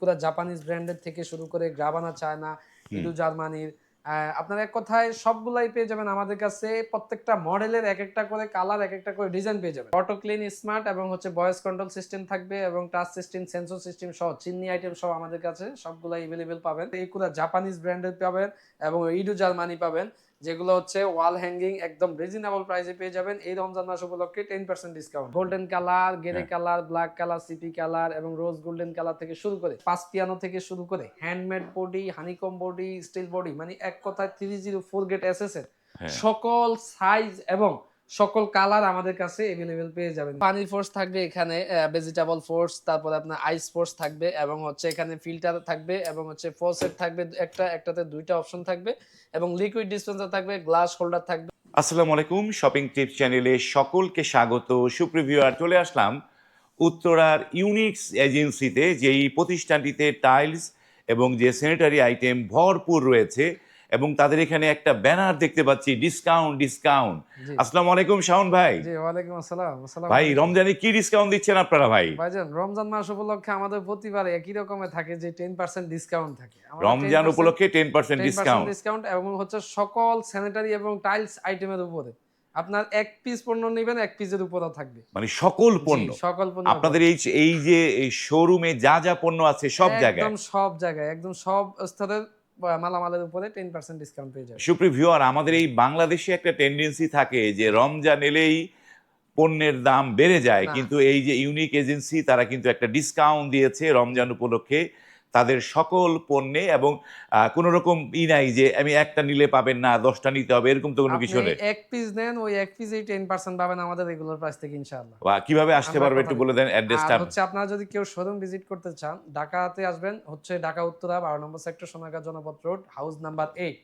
পুরা জাপানিজ ব্র্যান্ডের থেকে শুরু করে গ্রাবানা চায়না, হুম। ইডু জার্মানির আপনার এক কথায় সবগুলাই পেয়ে যাবেন আমাদের কাছে। প্রত্যেকটা মডেলের একেকটা করে কালার, একেকটা করে ডিজাইন পেয়ে যাবেন। অটো ক্লিন স্মার্ট এবং হচ্ছে ভয়েস কন্ট্রোল সিস্টেম থাকবে এবং টাচ সিস্টেম, সেন্সর সিস্টেম সহ চিমনি আইটেম সহ আমাদের কাছে সবগুলাই এভেলেবেল পাবেন। এই পুরা জাপানিজ ব্র্যান্ডের পাবেন এবং ইডু জার্মানি পাবেন। যেগুলো হচ্ছে ওয়াল হ্যাঙ্গিং একদম রিজনেবল প্রাইসে পেয়ে যাবেন এই রমজান মাস উপলক্ষে 10% ডিসকাউন্ট। গোল্ডেন কালার, গেরে হ্যাঁ। Colour, black colour, CP colour এবং রোজ গোল্ডেন কালার থেকে শুরু করে পাঁচ পিয়ানো থেকে শুরু করে handmade body, honeycomb body, steel body মানে এক কথায় 304 গেট এসএস এর হ্যাঁ। সকল সাইজ এবং সকল কালার আমাদের কাছে এভেলেবেল পেয়ে যাবেন। পানির ফোর্স থাকবে এখানে, ভেজিটেবল ফোর্স, তারপরে আপনার আইস ফোর্স থাকবে এবং হচ্ছে এখানে ফিল্টার থাকবে এবং হচ্ছে ফোর্সেট থাকবে একটাতে দুইটা অপশন থাকবে এবং লিকুইড ডিসপেন্সার থাকবে, গ্লাস হোল্ডার থাকবে। আসসালামু আলাইকুম, শপিং টিপস চ্যানেলে সকলকে স্বাগত। সুপ্রিভিউয়ার, চলে আসলাম উত্তরার ইউনিক্স এজেন্সিতে, যেই প্রতিষ্ঠানটিতে টাইলস এবং যে স্যানিটারি আইটেম ভরপুর রয়েছে এবং তাদের এখানে একটা ব্যানার দেখতে পাচ্ছি, ডিসকাউন্ট ডিসকাউন্ট। জি আসসালামু আলাইকুম শাওন ভাই। জি, ওয়ালাইকুম আসসালাম। আসসালামু ভাই, আলাইকুম। রমজানে কি ডিসকাউন্ট দিচ্ছেন আপনারা ভাই? ভাইজান, রমজান মাস উপলক্ষে আমাদের প্রতিবার একই রকমের থাকে যে 10% ডিসকাউন্ট থাকে। আমাদের রমজান উপলক্ষে 10% 10% ডিসকাউন্ট। ডিসকাউন্ট এবং হচ্ছে সকল স্যানিটারি এবং টাইলস আইটেমের উপরে। আপনার এক পিস পণ্য নিবেন, এক পিসের উপরেও থাকবে। মানে সকল জি, পণ্য। সকল পণ্যের উপর। আপনাদের এই এই যে এই শোরুমে যা যা পণ্য আছে সব একদম জায়গায়। সব জায়গায়, একদম সব স্তরের মালামালের উপরে 10% ডিসকাউন্ট পেয়ে যাবেন। সুপ্রিয় ভিউয়ার, আমাদের এই বাংলাদেশে একটা টেন্ডেন্সি থাকে যে রমজান এলেই পণ্যের দাম বেড়ে যায়, না, কিন্তু এই যে ইউনিক এজেন্সি, তারা কিন্তু একটা ডিসকাউন্ট দিয়েছে রমজান উপলক্ষে তাদের সকল পণ্যে। এবং কোনো রকম নাই যে আমি একটা নিলে পাবেন না, 10টা নিতে হবে, এরকম তো কোনো কিছু আপনি নেই। এক পিস নেন, ওই এক পিসেই 10% পাবেন আমাদের রেগুলার প্রাইস থেকে ইনশাআল্লাহ। বা কিভাবে আসতে আমরা পারবে কথা একটু বলে দিচ্ছি। দেন আর অ্যাড্রেসটা। হচ্ছে আপনারা যদি কেউ শোরুম ভিজিট করতে চান, ঢাকাতে আসবেন হচ্ছে ঢাকা উত্তরা 12 নম্বর sector, Sonargaon Janapath road, house number 8।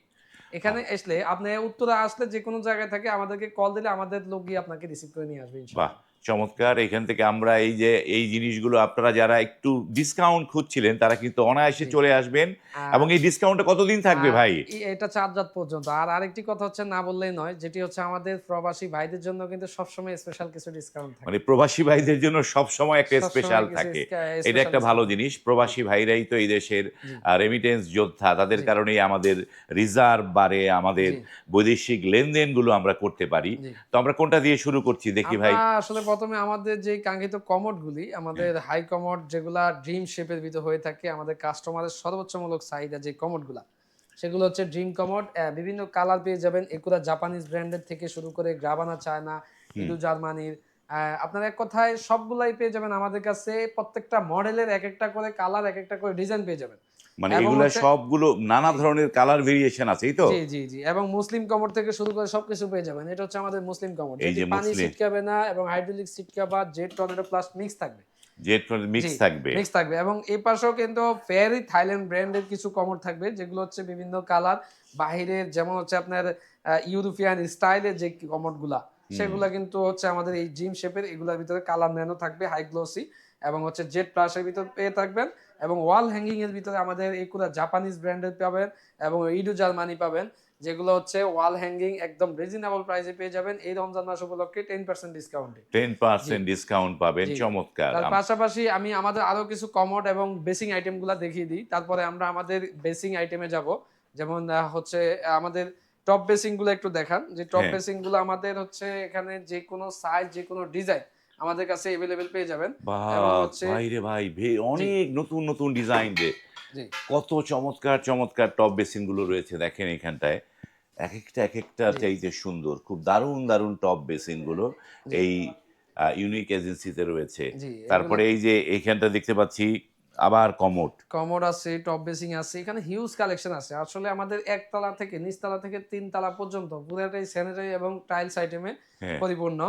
এখানে আসলে আপনি উত্তরা আসলে যে কোনো জায়গায় থেকে আমাদেরকে কল দিলে আমাদের লোক গিয়ে আপনাকে রিসিভ করে নিয়ে আসবে বাহ, ইনশাআল্লাহ। চমৎকার! এখান থেকে আমরা এই যে এই জিনিসগুলো, আপনারা যারা একটু ডিসকাউন্ট খুঁজছিলেন তারা কিন্তু অনায়াসে জি। চলে আসবেন। এবং আর এই ডিসকাউন্টটা কতদিন থাকবে আর ভাই? এটা ৪ রাত পর্যন্ত। আর আরেকটি কথা হচ্ছে না বললেই নয়, যেটি হচ্ছে আমাদের প্রবাসী ভাইদের জন্য কিন্তু সবসময় স্পেশাল কিছু ডিসকাউন্ট থাকে। মানে প্রবাসী ভাইদের জন্য সবসময় একটা সবসময় স্পেশাল কিছু থাকে। এটা স্পেশাল একটা ভালো ডিসকাউন্ট থাকে। জিনিস। জি, প্রবাসী ভাইরাই তো এই দেশের জি, রেমিটেন্স যোদ্ধা। তাদের জি, কারণেই আমাদের রিজার্ভ বাড়ে, আমাদের জি, বৈদেশিক লেনদেনগুলো আমরা করতে পারি। জি। তো আমরা কোনটা দিয়ে শুরু করছি দেখি আমরা ভাই? আসলে ১ম এ আমাদের যে কাঙ্ক্ষিত কমোড গুলি, হ্যাঁ। আমাদের হাই কমোড যেগুলা ড্রিম শেপের ভিতর হয়ে থাকে, আমাদের কাস্টমারের সর্বোচ্চমূলক চাহিদা যে কমোড গুলা, সেগুলো হচ্ছে ড্রিম কমোড। বিভিন্ন কালার পেয়ে যাবেন। এগুলা জাপানিজ ব্র্যান্ডের থেকে শুরু করে গ্রাবানা চায়না, হুম। ইডু জার্মানির আপনার এক কথায় সবগুলাই পেয়ে যাবেন আমাদের কাছে। প্রত্যেকটা মডেলের একেকটা করে কালার, একেকটা করে ডিজাইন পেয়ে যাবেন। মানে এবং এগুলা হচ্ছে সবগুলো নানা জি। ধরনের কালার ভেরিয়েশন আছে, এই তো? জি, জি, জি। এবং মুসলিম কমোড থেকে শুরু করে সবকিছু পেয়ে যাবেন। এটা হচ্ছে আমাদের মুসলিম কমোড। এই যেটি যে পানি মুসলিম ছিটকাবে না এবং hydraulic seat cover, jet tornado plus mix থাকবে। জেট জি, মিক্স থাকবে। মিক্স থাকবে এবং এই পাশেও কিন্তু ফেয়ারি থাইল্যান্ড ব্র্যান্ডের কিছু কমোড থাকবে, যেগুলো হচ্ছে বিভিন্ন কালার। বাহিরের যেমন হচ্ছে আপনার ইউরোপিয়ান স্টাইলের যে কমোড গুলা, হুম। সেগুলা কিন্তু হচ্ছে আমাদের এই জিম শেপের। এগুলার ভিতরে কালার ন্যানো থাকবে, হাই গ্লোসি এবং হচ্ছে জেট প্লাসের ভিতর পেয়ে থাকবেন এবং ওয়াল হ্যাঙ্গিং এর ভিতরে আমাদের এগুলা জাপানিজ ব্র্যান্ডের পাবেন এবং ইডো জার্মানি পাবেন। যেগুলো হচ্ছে ওয়াল হ্যাঙ্গিং একদম রিজনেবল প্রাইসে পেয়ে যাবেন এই রমজান মাস উপলক্ষে 10% ডিসকাউন্টে। জি। 10% ডিসকাউন্ট পাবেন। জি। চমৎকার! তার পাশাপাশি আমি আমাদের আরো কিছু কমোড এবং বেসিং আইটেম গুলা দেখিয়ে দিই। তারপরে আমরা আমাদের বেসিং আইটেমে যাবো। যেমন হচ্ছে আমাদের টপ বেসিং গুলো একটু দেখান। যে টপ হ্যাঁ। বেসিং গুলো আমাদের হচ্ছে এখানে যেকোনো সাইজ, যেকোনো ডিজাইন আমাদের কাছে এভেইলেবল পেয়ে যাবেন। এবং বাহ! হচ্ছে ভাই রে ভাই! জি, অনেক নতুন, নতুন ডিজাইন রে। জি, কত চমৎকার, চমৎকার টপ বেসিন গুলো রয়েছে দেখেন এখানটায়। একেকটা জি, চাইতে সুন্দর। খুব দারুণ, দারুণ টপ বেসিন গুলো জি, এই ইউনিক এজেন্সিতে রয়েছে। জি, এগুলো তারপরে এই যে এইখানটা দেখতে পাচ্ছি আবার কমোড। কমোড আছে, টপ বেসিং আছে। এখানে হিউজ কালেকশন আছে। আসলে আমাদের একতলা থেকে নিচতলা থেকে ৩ তলা পর্যন্ত পুরাটাই স্যানিটারি এবং টাইলস আইটেমে হ্যাঁ, পরিপূর্ণ।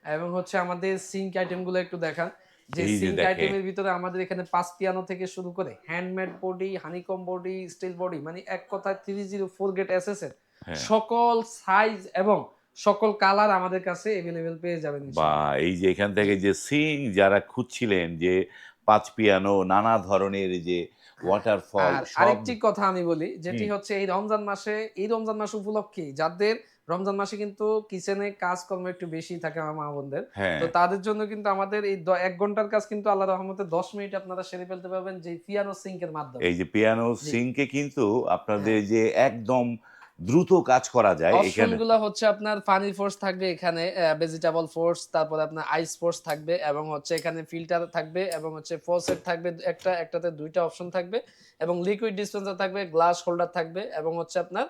এবং হচ্ছে আমাদের সিঙ্ক আইটেম গুলো একটু দেখান। যে এই যে সিঙ্ক দেখেন। আইটেমের ভিতরে আমাদের এখানে ৫ পিয়ানো থেকে শুরু করে handmade body, honeycomb body, steel body মানে এক কথায় 304 গ্রেড এসএস এর হ্যাঁ। সকল সাইজ এবং সকল কালার আমাদের কাছে এভেইলেবল পেয়ে যাবেন বা ইনশাআল্লাহ। এই যে এখান জি। থেকে যে সিং যারা খুঁজছিলেন, যে পাঁচ পিয়ানো নানা ধরনের যে হ্যাঁ, ওয়াটারফল আর সব। আরেকটি কথা আমি বলি, যেটি হুম। হচ্ছে এই রমজান মাসে, এই রমজান মাস উপলক্ষেই যাদের রমজান মাসে কিন্তু কিচেনে কাজকর্ম একটু বেশি থাকে আমার মা বোনদের। হ্যাঁ, তো তাদের জন্য কিন্তু আমাদের এই ১ ঘন্টার কাজ কিন্তু আল্লাহর রহমতে ১০ মিনিটে আপনারা সেরে ফেলতে পারবেন যে পিয়ানো সিঙ্কের মাধ্যমে। এই যে পিয়ানো জি, সিঙ্কে কিন্তু হ্যাঁ। আপনাদের যে একদম দ্রুত কাজ করা যায় অপশন এখানে। গুলা হচ্ছে আপনার পানি ফোর্স থাকবে এখানে, ভেজিটেবল ফোর্স, তারপরে আপনার আইস ফোর্স থাকবে এবং হচ্ছে এখানে ফিল্টার থাকবে এবং হচ্ছে ফaucet থাকবে একটা, একটাতে ২ টা অপশন থাকবে এবং লিকুইড ডিসপেন্সার থাকবে, গ্লাস হোল্ডার থাকবে এবং হচ্ছে আপনার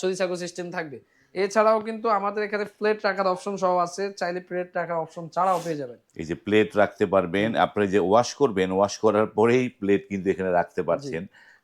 ছুরি-চাকু সিস্টেম থাকবে। এছাড়াও কিন্তু আমাদের এখানে প্লেট রাখার অপশন সহ আছে। চাইলে প্লেট রাখার অপশন ছাড়াও পেয়ে যাবেন। এই যে প্লেট রাখতে পারবেন, হুম, আপনি যে ওয়াশ করবেন, ওয়াশ করার পরেই প্লেট কিন্তু এখানে রাখতে জি, পারছেন।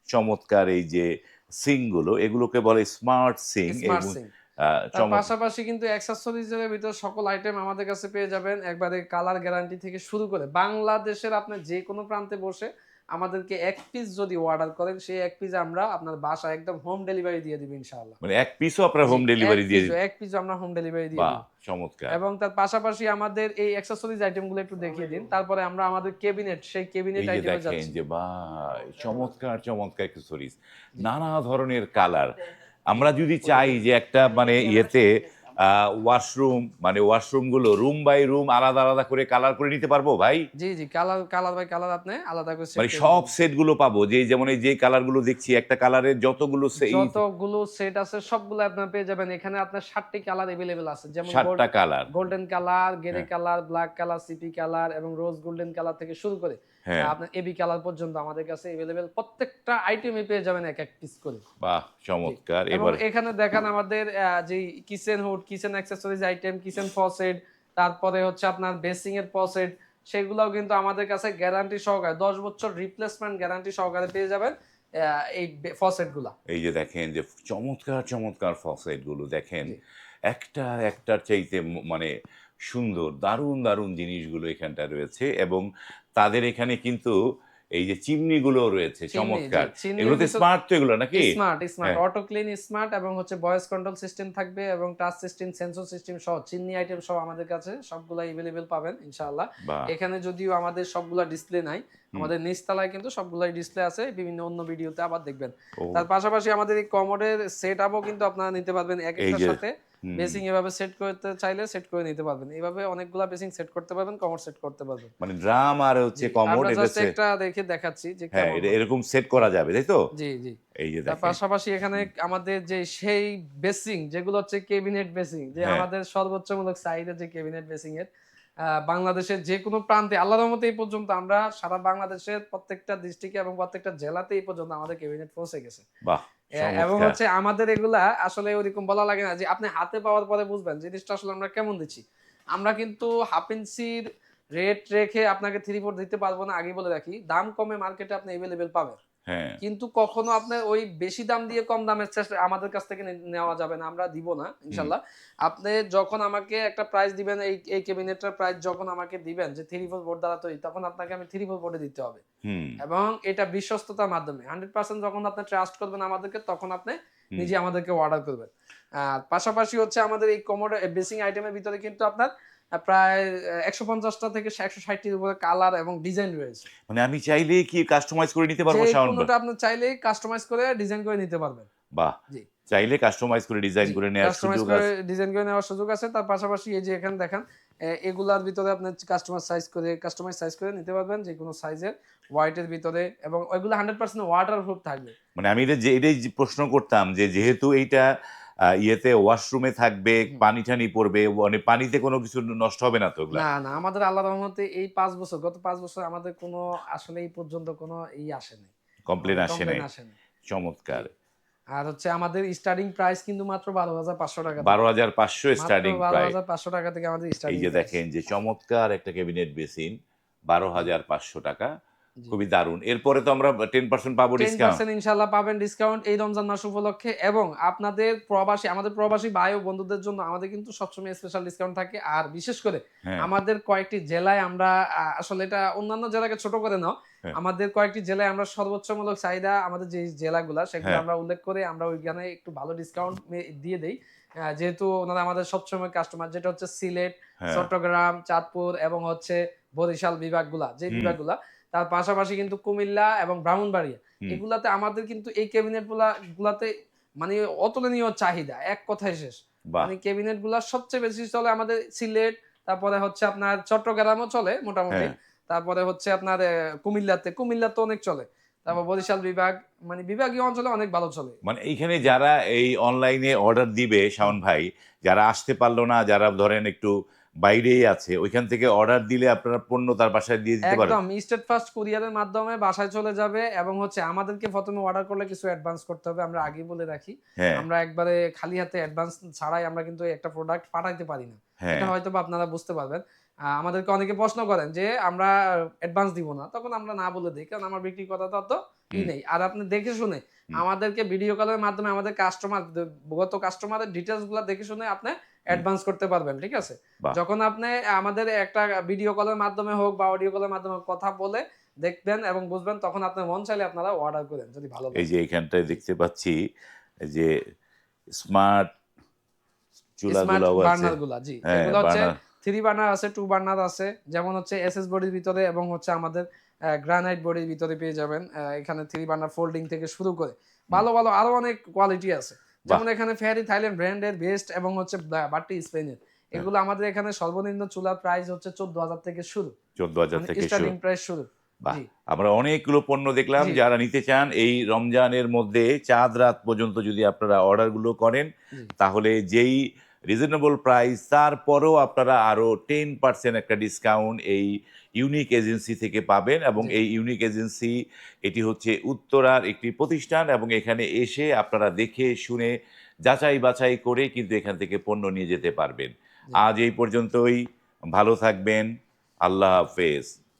চমৎকার এই যে সিঙ্ক গুলো, এগুলোকে বলে স্মার্ট সিঙ্ক স্মার্ট এবং সিঙ্ক। আ তার চমৎ পাশাপাশি কিন্তু অ্যাক্সেসরিজ এর ভিতর সকল আইটেম আমাদের কাছে পেয়ে যাবেন। একবারে কালার গ্যারান্টি থেকে শুরু করে বাংলাদেশের আপনি যেকোনো প্রান্তে বসে আমাদেরকে ১ পিস যদি অর্ডার করেন, সেই ১ পিস আমরা আপনার বাসায় একদম হোম ডেলিভারি দিয়ে দিব ইনশাআল্লাহ। মানে এক পিসও আপনারা জি, হোম ডেলিভারি দিয়ে ১ পিসও আমরা হোম ডেলিভারি দিয়ে বাহ! দিব। চমৎকার। এবং তার পাশাপাশি আমাদের এই অ্যাক্সেসরিজ আইটেম গুলো একটু দেখিয়ে দিন। তারপরে আমরা আমাদের ক্যাবিনেট, সেই ক্যাবিনেট এই যে আইটেমে দেখেন যাচ্ছি। যে চমৎকার, চমৎকার অ্যাক্সেসরিজ। জি, নানা ধরনের কালার। আমরা যদি চাই যে একটা মানে ইয়েতে আ ওয়াশরুম মানে ওয়াশরুমগুলো রুম বাই রুম আলাদা, আলাদা করে কালার করে নিতে পারবো ভাই? জি, জি। কালার বাই কালার আপনি আলাদা করে সেট মানে করে সব নিবেন। সেটগুলো পাবো। যেমন এই যে কালারগুলো দেখছি একটা কালারের যতগুলো যতগুলো সেট আছে সবগুলো আপনারা পেয়ে যাবেন। এখানে আপনার ৭ টি কালার এভেইলেবল আছে। যেমন ৭ টা কালার। গোল্ডেন কালার, গ্রে হ্যাঁ, colour, black colour, CP colour এবং রোজ গোল্ডেন কালার থেকে শুরু করে হ্যাঁ। আপনার এবি কালার পর্যন্ত আমাদের কাছে এভেইলেবল। প্রত্যেকটা আইটেমে পেয়ে যাবেন এক পিস করে। বাহ! জি। চমৎকার। এবং এবার এখানে দেখেন আমাদের যেই kitchen hood, kitchen accessories item, kitchen faucet, তারপরে হচ্ছে আপনার বেসিং এর ফসেট, সেগুলাও কিন্তু আমাদের কাছে গ্যারান্টি সহকারে ১০ বছর রিপ্লেসমেন্ট গ্যারান্টি সহকারে পেয়ে যাবেন এই ফসেট গুলা। এই যে দেখেন যে চমৎকার, চমৎকার ফসেট গুলো দেখেন। জি। একটা একটার চাইতে মানে সুন্দর দারুণ, দারুণ জিনিসগুলো এখানটায় রয়েছে এবং তাদের এখানে কিন্তু এই যে চিমনি গুলোও রয়েছে চিমনি, জি। চমৎকার। চিমনির এগুলোতে ভিতর স্মার্ট তো এগুলো নাকি? স্মার্ট হ্যাঁ, অটো ক্লিন স্মার্ট এবং হচ্ছে ভয়েস কন্ট্রোল সিস্টেম থাকবে এবং টাচ সিস্টেম, সেন্সর সিস্টেম সহ চিমনি আইটেম সহ আমাদের কাছে সবগুলা এভেইলেবল পাবেন ইনশাআল্লাহ। বাহ! এখানে যদিও আমাদের সবগুলা ডিসপ্লে নাই, হুম। আমাদের নিচতলায় কিন্তু সবগুলাই ডিসপ্লে আছে। বিভিন্ন অন্য ভিডিওতে আবার দেখবেন। ও তার পাশাপাশি আমাদের এই কমোডের সেটআপও কিন্তু আপনারা নিতে পারবেন এই একেকটার যে সাথে। হুম, বেসিং এভাবে সেট করতে চাইলে সেট করে নিতে পারবেন। এভাবে অনেকগুলা বেসিং সেট করতে পারবেন, কমোড সেট করতে পারবেন। মানে ড্রাম আর জি, হচ্ছে কমোড আমরা এটা জাস্ট একটা রেখে দেখাচ্ছি যে হ্যাঁ, কেমন এটা হয়। এরকম সেট করা যাবে, তাই তো? জি, জি। এই যে তার দেখেন। পাশাপাশি এখানে আমাদের যে সেই বেসিং যেগুলো হচ্ছে ক্যাবিনেট বেসিং, যে হ্যাঁ, আমাদের সর্বোচ্চমূলক চাহিদা যে ক্যাবিনেট বেসিং এর বাংলাদেশের যেকোনো প্রান্তে আল্লাহর রহমতে এই পর্যন্ত আমরা সারা বাংলাদেশের প্রত্যেকটা ডিস্ট্রিক্টে এবং প্রত্যেকটা জেলাতে এই পর্যন্ত আমাদের ক্যাবিনেট পৌঁছে গেছে। বাহ! এবং চমৎকার। হচ্ছে আমাদের এগুলা আসলে ওরকম বলা লাগে না যে আপনি হাতে পাওয়ার পরে বুঝবেন জিনিসটা আসলে আমরা কেমন দিচ্ছি। আমরা কিন্তু হাফ ইঞ্চির রেট রেখে আপনাকে 3/4 দিতে পারবো না, আগেই বলে রাখি। দাম কমে মার্কেটে আপনি এভেইলেবল পাবেন। হ্যাঁ, কিন্তু কখনো আপনার ওই বেশি দাম দিয়ে কম দামের চেষ্টা আমাদের কাছ থেকে নেওয়া যাবে না। আমরা দিব না হুম, ইনশাআল্লাহ। আপনি যখন আমাকে একটা প্রাইস দিবেন, এই ক্যাবিনেটটার প্রাইস যখন আমাকে দিবেন যে 3/4 বোর্ড দ্বারা তৈরি, তখন আপনাকে আমি 3/4 বোর্ডে দিতে হবে। হুম, এবং এটা বিশ্বস্ততার মাধ্যমে 100% যখন আপনি ট্রাস্ট করবেন আমাদেরকে, তখন আপনি হুম। নিজে আমাদেরকে অর্ডার করবেন। আর পাশাপাশি হচ্ছে আমাদের এই কমোড বেসিং আইটেমের ভিতরে কিন্তু আপনার প্রায় ১৫০ টা থেকে ১৬০ টির উপরে কালার এবং ডিজাইন রয়েছে। মানে আমি চাইলেই কি কাস্টমাইজ করে নিতে পারবো সাউন্ড বার? যেকোনোটা আপনি চাইলেই কাস্টমাইজ করে ডিজাইন করে নিতে পারবেন। বাহ! জি, চাইলে কাস্টমাইজ করে ডিজাইন জি। করে নেয়ার কাস্টমাইজ সুযোগ করে আছে। ডিজাইন করে নেওয়ার সুযোগ আছে। তার পাশাপাশি এই যে এখানে দেখেন এগুলার ভিতরে আপনি কাস্টমাইজ সাইজ করে নিতে পারবেন যেকোনো সাইজের, হোয়াইট এর ভিতরে এবং ওইগুলো 100% ওয়াটারপ্রুফ থাকবে। মানে আমি এটাই যে প্রশ্ন করতাম যে যেহেতু এইটা ইয়েতে ওয়াশরুমে থাকবে, হুম। পানি-টানি পড়বে, মানে পানিতে কোনো কিছু নষ্ট হবে না তো ওগুলা? না, না, আমাদের আল্লাহর রহমতে এই ৫ বছর, গত ৫ বছর আমাদের কোনো আসলে এই পর্যন্ত কোনো আসেনি। কমপ্লেইন আমাদের আসে কমপ্লেইন নাই। আসেনি। জি। চমৎকার। আর হচ্ছে আমাদের স্টার্টিং প্রাইস কিন্তু মাত্র ৳১২,৫০০ থেকে। ১২,৫০০ মাত্র স্টার্টিং প্রাইস। ৳১২,৫০০ থেকে আমাদের এই স্টার্টিং যে প্রাইস। দেখেন যে চমৎকার একটা ক্যাবিনেট বেসিন জি, ৳১২,৫০০ জি। খুবই দারুণ। এরপরে তো আমরা 10% পাবো ডিসকাউন্ট? 10% ইনশাআল্লাহ পাবেন ডিসকাউন্ট এই রমজান মাস উপলক্ষে এবং আমাদের প্রবাসী ভাই ও বন্ধুদের জন্য আমাদের কিন্তু সবসময় স্পেশাল ডিসকাউন্ট থাকে। আর বিশেষ করে হ্যাঁ, আমাদের কয়েকটি জেলায় আমরা আসলে এটা অন্যান্য জেলাকে ছোট করে নাও। হ্যাঁ, আমাদের কয়েকটি জেলায় আমরা সর্বোচ্চমূলক চাহিদা আমাদের যে জেলাগুলা সেগুলো হ্যাঁ, আমরা উল্লেখ করে আমরা ওইখানে একটু ভালো ডিসকাউন্ট দিয়ে দেই। যেহেতু ওনারা আমাদের সবসময় কাস্টমার, যেটা হচ্ছে সিলেট, হ্যাঁ। চট্টগ্রাম, চাঁদপুর এবং হচ্ছে বরিশাল বিভাগগুলা, যে হুম, বিভাগগুলা, তার পাশাপাশি কিন্তু কুমিল্লা এবং ব্রাহ্মণবাড়িয়া, হুম। এগুলাতে আমাদের কিন্তু এই ক্যাবিনেট গুলাতে মানে অতুলনীয় চাহিদা। এক কথায় শেষ। বাহ মানে ক্যাবিনেট গুলা সবচেয়ে বেশি চলে আমাদের সিলেট, তারপরে হচ্ছে আপনার চট্টগ্রামও চলে মোটামুটি, হ্যাঁ তারপরে হচ্ছে আপনার কুমিল্লাতে অনেক চলে, তারপর বরিশাল বিভাগ, মানে বিভাগীয় অঞ্চলে অনেক ভালো চলে। মানে এইখানে যারা এই অনলাইনে অর্ডার দিবে শাওন ভাই, যারা আসতে পারলো না, যারা ধরেন একটু বাইরেই আছে, ওইখান থেকে অর্ডার দিলে আপনারা পণ্য তার বাসায় দিয়ে দিতে পারেন? একদম স্টেট ফার্স্ট কুরিয়ারের মাধ্যমে বাসায় চলে যাবে, এবং হচ্ছে আমাদেরকে প্রথমে অর্ডার করলে কিছু অ্যাডভান্স করতে হবে, আমরা আগেই বলে রাখি। হ্যাঁ আমরা একবারে খালি হাতে অ্যাডভান্স ছাড়াই আমরা কিন্তু একটা প্রোডাক্ট পাঠাইতে পারি না। হ্যাঁ এটা হয়তো বা আপনারা বুঝতে পারবেন। আমাদেরকে অনেকে প্রশ্ন করেন যে আমরা অ্যাডভান্স দিব না, তখন আমরা না বলে দিই, কারণ আমার বিক্রি কথা তো হুম নেই। আর আপনি দেখে শুনে হুম আমাদেরকে ভিডিও কলের মাধ্যমে আমাদের কাস্টমারের ডিটেইলস গুলা দেখে শুনে আপনি হুম অ্যাডভান্স করতে পারবেন, ঠিক আছে? বাহ যখন আপনি আমাদের একটা ভিডিও কলের মাধ্যমে হোক বা অডিও কলের মাধ্যমে কথা বলে দেখবেন এবং বুঝবেন, তখন আপনার মন চাইলে আপনারা অর্ডার করেন যদি ভালো এই লাগে। যে এখানটায় দেখতে পাচ্ছি যে স্মার্ট স্মার্ট চুলাগুলাও আছে। বার্নার গুলা, জি, হ্যাঁ এগুলো হচ্ছে বার্নার 3 বার্নার আছে, 2 বার্নার আছে, যেমন হচ্ছে এসএস বডির ভিতরে এবং হচ্ছে আমাদের গ্রানাইট বডির ভিতরে পেয়ে যাবেন। এখানে 3 বার্নার ফোল্ডিং থেকে শুরু করে ভালো ভালো আরো অনেক কোয়ালিটি আছে। বাহ যেমন এখানে ফেয়ারি থাইল্যান্ড ব্র্যান্ডের বেস্ট এবং হচ্ছে বাটি স্পেনের, হ্যাঁ এগুলো আমাদের এখানে সর্বনিম্ন চুলার প্রাইস হচ্ছে 14,000 থেকে শুরু, 14,000 মানে থেকে শুরু। স্টার্টিং প্রাইস শুরু। বাহ! জি, আমরা অনেকগুলো পণ্য দেখলাম। জি, যারা নিতে চান এই রমজানের মধ্যে চাঁদ রাত পর্যন্ত যদি আপনারা অর্ডারগুলো করেন, জি, তাহলে যেই রিজনেবল প্রাইস তারপরেও আপনারা আরো 10% একটা ডিসকাউন্ট এই ইউনিক এজেন্সি থেকে পাবেন। এবং জি, এই ইউনিক এজেন্সি এটি হচ্ছে উত্তরার একটি প্রতিষ্ঠান, এবং এখানে এসে আপনারা দেখে শুনে যাচাই বাছাই করে কিন্তু এখান থেকে পণ্য নিয়ে যেতে পারবেন। জি। আজ এই পর্যন্তই। ভালো থাকবেন। আল্লাহ হাফেজ।